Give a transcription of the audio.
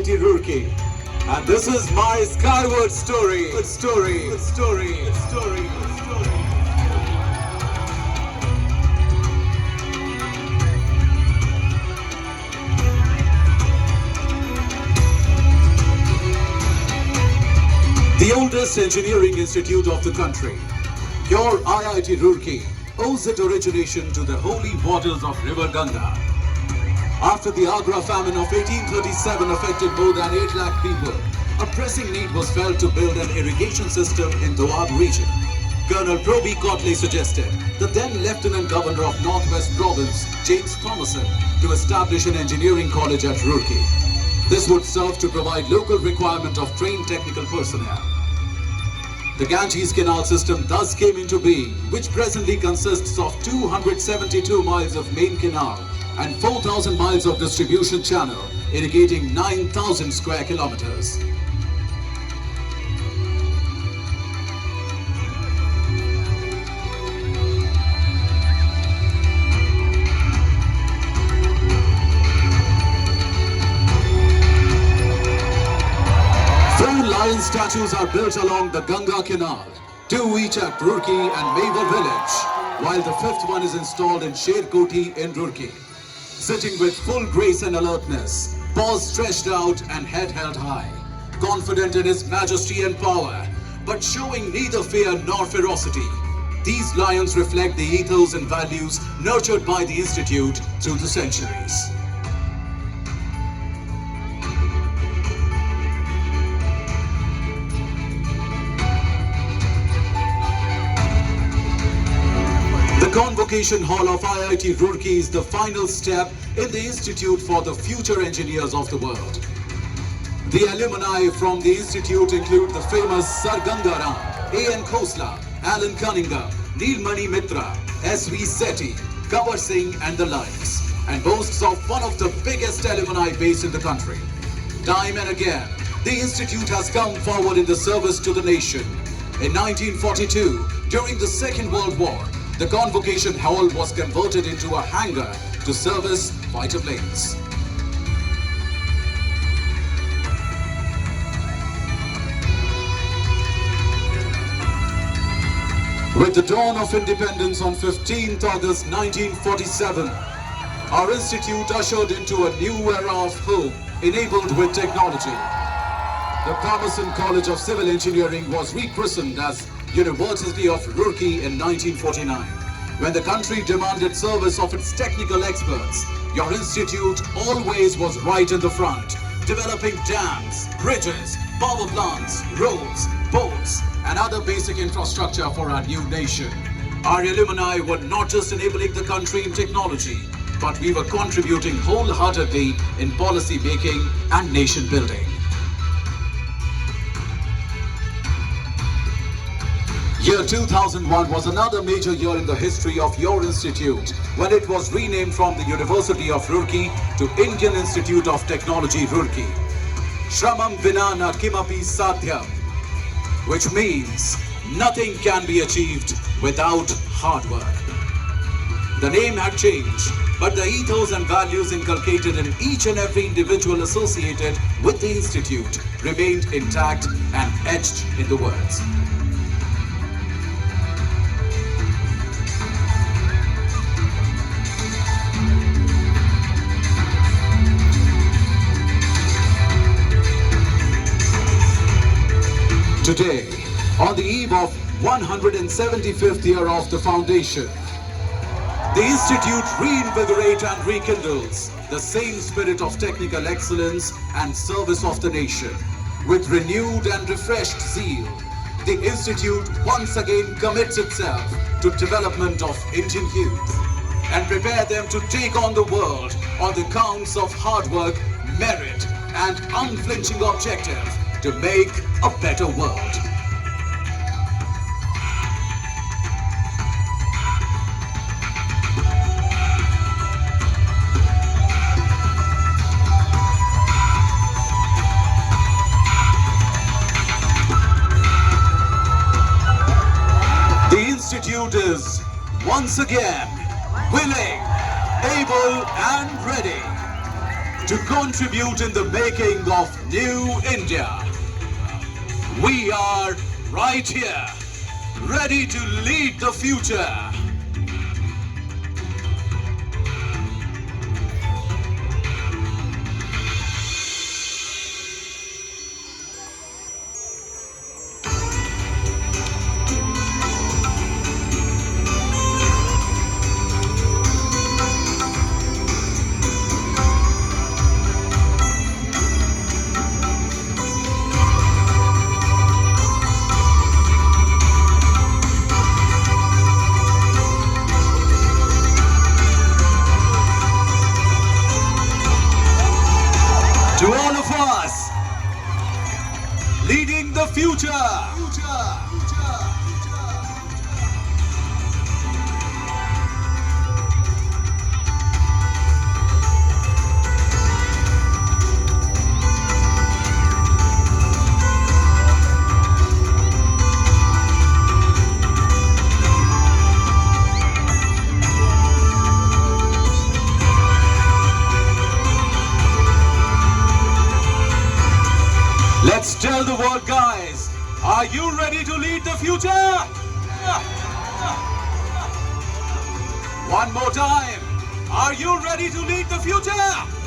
IIT Roorkee. And this is my skyward story. Story. The oldest engineering institute of the country, your IIT Roorkee, owes its origination to the holy waters of River Ganga. After the Agra famine of 1837 affected more than 8 lakh people, a pressing need was felt to build an irrigation system in Doab region. Colonel Proby Cotley suggested the then Lieutenant Governor of Northwest Province, James Thomason, to establish an engineering college at Roorkee. This would serve to provide local requirement of trained technical personnel. The Ganges Canal system thus came into being, which presently consists of 272 miles of main canal and 4,000 miles of distribution channel, irrigating 9,000 square kilometers. Lion statues are built along the Ganga Canal, 2 each at Roorkee and Mewar village, while the 5th one is installed in Sher Koti in Roorkee. Sitting with full grace and alertness, paws stretched out and head held high, confident in his majesty and power, but showing neither fear nor ferocity. These lions reflect the ethos and values nurtured by the Institute through the centuries. The Convocation Hall of IIT Roorkee is the final step in the Institute for the future engineers of the world. The alumni from the Institute include the famous Sir Gangaram, A.N. Khosla, Alan Cunningham, Neelmani Mitra, S.V. Sethi, Kabir Singh and the likes, and boasts of one of the biggest alumni base in the country. Time and again, the Institute has come forward in the service to the nation. In 1942, during the Second World War, the Convocation Hall was converted into a hangar to service fighter planes. With the dawn of independence on 15th August 1947, our institute ushered into a new era of hope enabled with technology. The Palmerston College of Civil Engineering was rechristened as University of Roorkee in 1949. When the country demanded service of its technical experts, your institute always was right in the front, developing dams, bridges, power plants, roads, boats, and other basic infrastructure for our new nation. Our alumni were not just enabling the country in technology, but we were contributing wholeheartedly in policy making and nation building. Year 2001 was another major year in the history of your institute when it was renamed from the University of Roorkee to Indian Institute of Technology Roorkee. Shramam vina na kimapi sadhyam, which means nothing can be achieved without hard work. The name had changed, but the ethos and values inculcated in each and every individual associated with the institute remained intact and etched in the words. Today, on the eve of 175th year of the foundation, the Institute reinvigorates and rekindles the same spirit of technical excellence and service of the nation. With renewed and refreshed zeal, the Institute once again commits itself to development of Indian youth and prepare them to take on the world on the counts of hard work, merit and unflinching objective to make a better world. The Institute is once again willing, able and ready. to contribute in the making of New India. We are right here, ready to lead the future. To all of us, leading the future. Let's tell the world, guys, are you ready to lead the future? One more time, are you ready to lead the future?